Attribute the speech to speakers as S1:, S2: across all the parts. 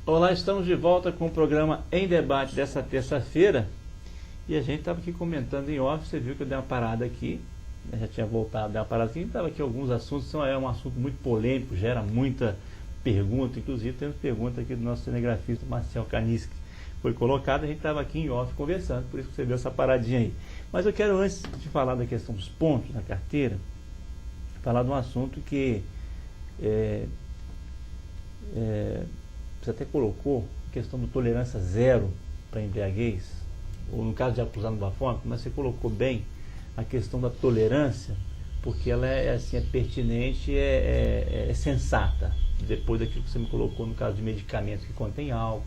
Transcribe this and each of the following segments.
S1: Olá, estamos de volta com o programa Em Debate dessa terça-feira. E a gente estava aqui comentando em off, você viu que eu dei uma parada aqui, eu já tinha voltado, dei uma parada aqui, estava aqui alguns assuntos, é um assunto muito polêmico, gera muita pergunta, inclusive temos pergunta aqui do nosso cinegrafista Marcel Canis, que foi colocado, a gente estava aqui em off conversando, por isso que você deu essa paradinha aí. Mas eu quero, antes de falar da questão dos pontos na carteira, falar de um assunto que você até colocou, a questão do tolerância zero para embriaguez, ou no caso de acusar no bafômetro, mas você colocou bem a questão da tolerância, porque ela é pertinente, é sensata, depois daquilo que você me colocou no caso de medicamentos que contêm álcool,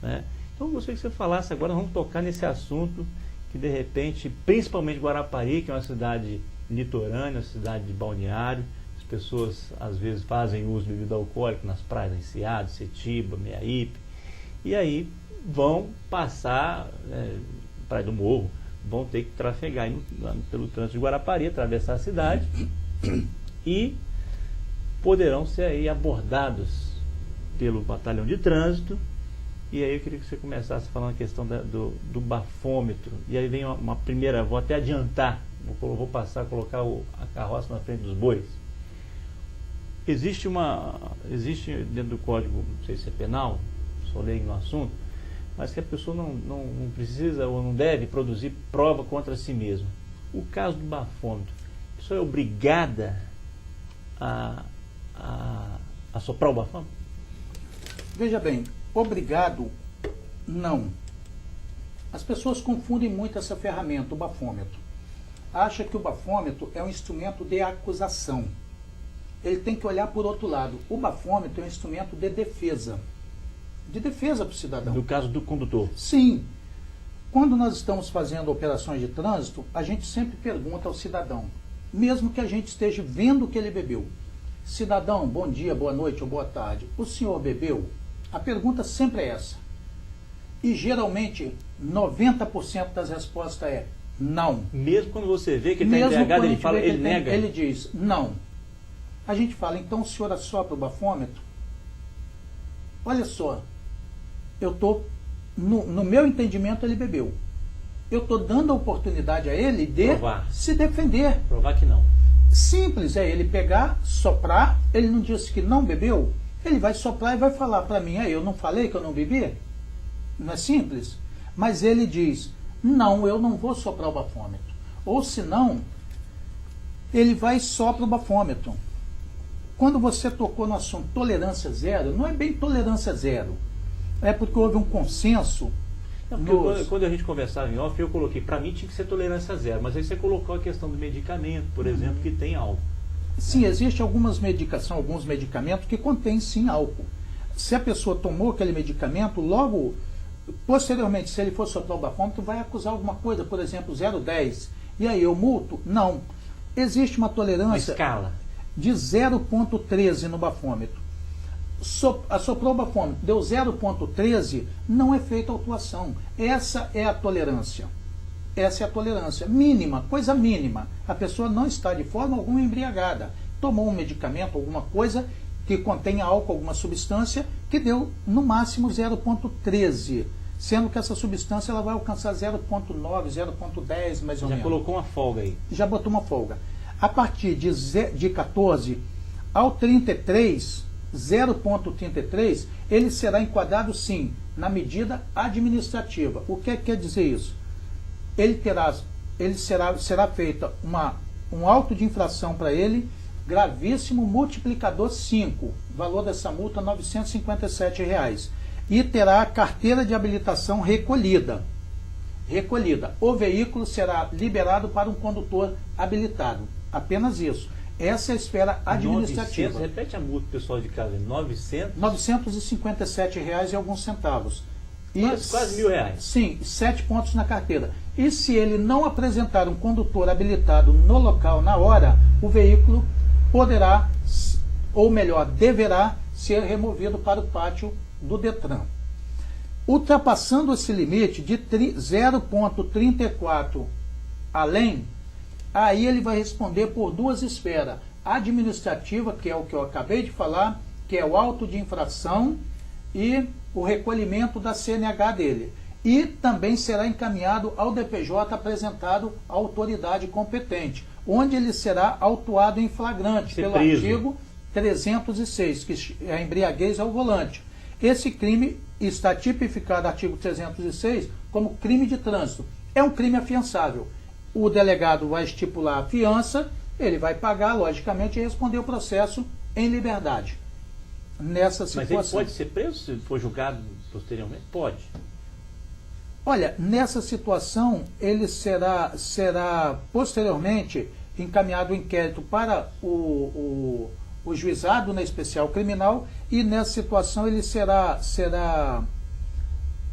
S1: né? Então eu gostaria que você falasse agora, vamos tocar nesse assunto que de repente, principalmente Guarapari, que é uma cidade litorânea, uma cidade de balneário, as pessoas às vezes fazem uso de bebida alcoólica nas praias, Enseada, Setiba, Meiaípe, e aí vão passar, Praia do Morro, vão ter que trafegar aí pelo trânsito de Guarapari, atravessar a cidade e poderão ser aí abordados pelo batalhão de trânsito. E aí eu queria que você começasse falando a questão do bafômetro. E aí vem uma primeira, vou até adiantar, vou passar a colocar a carroça na frente dos bois. Existe dentro do código, não sei se é penal, sou leigo no assunto, mas que a pessoa não precisa ou não deve produzir prova contra si mesma. O caso do bafômetro, a pessoa é obrigada a soprar o bafômetro?
S2: Veja bem, obrigado, não. As pessoas confundem muito essa ferramenta, o bafômetro. Acha que o bafômetro é um instrumento de acusação. Ele tem que olhar por outro lado. O bafômetro é um instrumento de defesa para o cidadão.
S1: No caso do condutor?
S2: Sim. Quando nós estamos fazendo operações de trânsito, a gente sempre pergunta ao cidadão, mesmo que a gente esteja vendo que ele bebeu: cidadão, bom dia, boa noite ou boa tarde, o senhor bebeu? A pergunta sempre é essa. E geralmente 90% das respostas é não.
S1: Mesmo quando você vê que ele está embriagado, ele nega?
S2: Ele diz não. A gente fala, então o senhor assopra o bafômetro? Olha só, eu estou, no meu entendimento, ele bebeu. Eu estou dando a oportunidade a ele de se defender.
S1: Provar que não.
S2: Simples, é ele pegar, soprar, ele não disse que não bebeu, ele vai soprar e vai falar para mim, eu não falei que eu não bebi? Não é simples? Mas ele diz, não, eu não vou soprar o bafômetro. Ou senão, ele vai e sopra o bafômetro. Quando você tocou no assunto tolerância zero, não é bem tolerância zero. É porque houve um consenso.
S1: Não, porque quando a gente conversava em off, eu coloquei, para mim tinha que ser tolerância zero, mas aí você colocou a questão do medicamento, por exemplo, que tem álcool.
S2: Sim, existe alguns medicamentos que contêm sim álcool. Se a pessoa tomou aquele medicamento, logo, posteriormente, se ele for soprar o bafômetro, vai acusar alguma coisa, por exemplo, 0,10. E aí eu multo? Não. Existe uma tolerância...
S1: Uma escala
S2: de 0,13 no bafômetro. Assoprou o bafômetro, deu 0,13, não é feita autuação. Essa é a tolerância. Essa é a tolerância mínima, coisa mínima. A pessoa não está de forma alguma embriagada. Tomou um medicamento, alguma coisa que contém álcool, alguma substância, que deu no máximo 0,13. Sendo que essa substância ela vai alcançar 0,9, 0,10 mais ou menos.
S1: Já colocou uma folga aí.
S2: Já botou uma folga. A partir de 14 ao 33, 0,33, ele será enquadrado sim na medida administrativa. O que quer dizer isso? Será feita um auto de infração para ele, gravíssimo, multiplicador 5, valor dessa multa R$ 957, e terá a carteira de habilitação recolhida. O veículo será liberado para um condutor habilitado. Apenas isso. Essa é a esfera administrativa.
S1: 900, repete a multa, pessoal de casa. 900?
S2: R$ 957 e alguns centavos.
S1: Quase R$ 1.000.
S2: Sim, 7 pontos na carteira. E se ele não apresentar um condutor habilitado no local, na hora, o veículo poderá, ou melhor, deverá ser removido para o pátio do Detran. Ultrapassando esse limite de 0,34 além, aí ele vai responder por duas esferas. Administrativa, que é o que eu acabei de falar, que é o auto de infração, e o recolhimento da CNH dele. E também será encaminhado ao DPJ apresentado à autoridade competente, onde ele será autuado em flagrante pelo artigo 306, que é a embriaguez ao volante. Esse crime está tipificado no artigo 306 como crime de trânsito. É um crime afiançável. O delegado vai estipular a fiança, ele vai pagar, logicamente, e responder o processo em liberdade. Nessa situação.
S1: Mas ele pode ser preso se for julgado posteriormente? Pode.
S2: Olha, nessa situação, ele será posteriormente encaminhado o inquérito para o juizado na especial criminal, e nessa situação ele será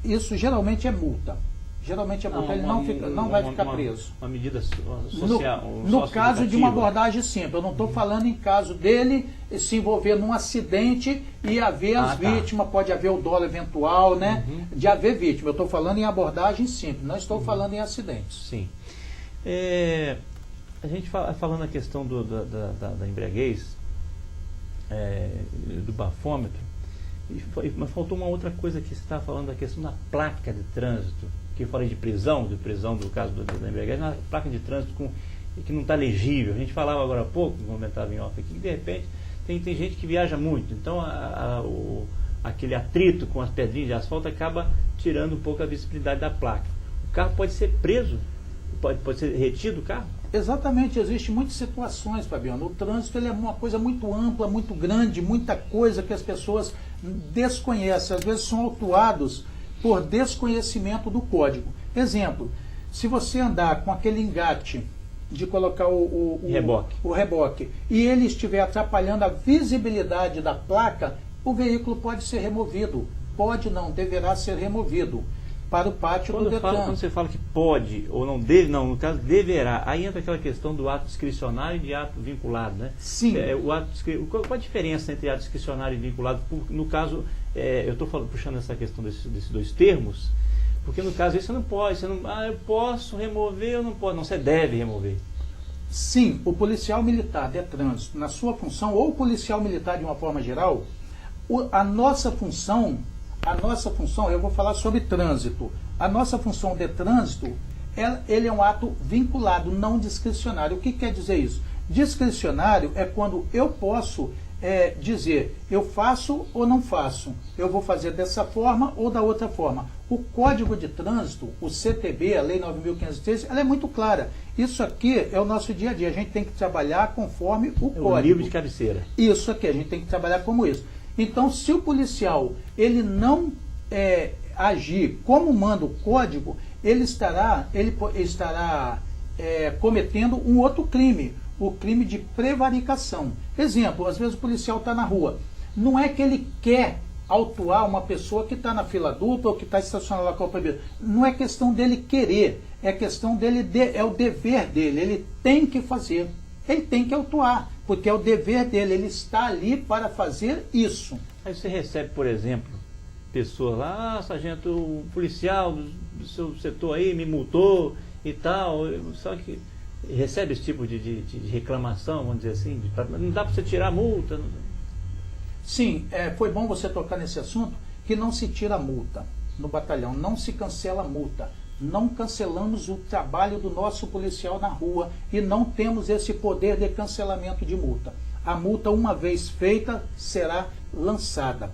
S2: isso geralmente é multa. Geralmente é multa, ele não vai ficar preso.
S1: Uma medida social.
S2: No caso de uma abordagem simples, eu não estou falando em caso dele se envolver num acidente e haver as vítimas, pode haver o dolo eventual, né? De haver vítima. Eu estou falando em abordagem simples, não estou falando em acidentes.
S1: Sim. A gente falando a questão da embriaguez, do bafômetro, mas faltou uma outra coisa que você estava falando, da questão da placa de trânsito, que eu falei de prisão do caso da embriaguez, uma placa de trânsito que não está legível. A gente falava agora há pouco, comentava em off aqui, que de repente tem gente que viaja muito, então aquele atrito com as pedrinhas de asfalto acaba tirando um pouco a visibilidade da placa. O carro pode ser preso, pode ser retido o carro?
S2: Exatamente, existem muitas situações, Fabiano. O trânsito ele é uma coisa muito ampla, muito grande, muita coisa que as pessoas desconhecem, às vezes são autuados por desconhecimento do código. Exemplo, se você andar com aquele engate de colocar o reboque e ele estiver atrapalhando a visibilidade da placa, o veículo pode ser removido. Pode não, deverá ser removido para o pátio do Detran.
S1: Quando você fala que pode ou não deve, não, no caso deverá, aí entra aquela questão do ato discricionário e de ato vinculado, né?
S2: Sim.
S1: Qual a diferença entre ato discricionário e vinculado? No caso, eu estou puxando essa questão desses dois termos, porque no caso isso você não pode, eu posso remover, eu não posso, não, você deve remover.
S2: Sim, o policial militar de trânsito, na sua função, ou o policial militar de uma forma geral, a nossa função, eu vou falar sobre trânsito. A nossa função de trânsito, ele é um ato vinculado, não discricionário. O que quer dizer isso? Discricionário é quando eu posso dizer, eu faço ou não faço. Eu vou fazer dessa forma ou da outra forma. O Código de Trânsito, o CTB, a Lei 9.513, ela é muito clara. Isso aqui é o nosso dia a dia. A gente tem que trabalhar conforme o código.
S1: O livro de cabeceira.
S2: Isso aqui, a gente tem que trabalhar como isso. Então, se o policial ele não agir como manda o código, ele estará cometendo um outro crime, o crime de prevaricação. Exemplo, às vezes o policial está na rua, não é que ele quer autuar uma pessoa que está na fila dupla ou que está estacionada lá com a proibida. Não é questão dele querer, é questão dele, é o dever dele, ele tem que fazer, ele tem que autuar. Porque é o dever dele, ele está ali para fazer isso.
S1: Aí você recebe, por exemplo, pessoas lá, sargento, o policial do seu setor aí me multou e tal, só que recebe esse tipo de reclamação, vamos dizer assim, não dá para você tirar a multa?
S2: Sim, foi bom você tocar nesse assunto, que não se tira a multa no batalhão, não se cancela a multa. Não cancelamos o trabalho do nosso policial na rua e não temos esse poder de cancelamento de multa. A multa, uma vez feita, será lançada.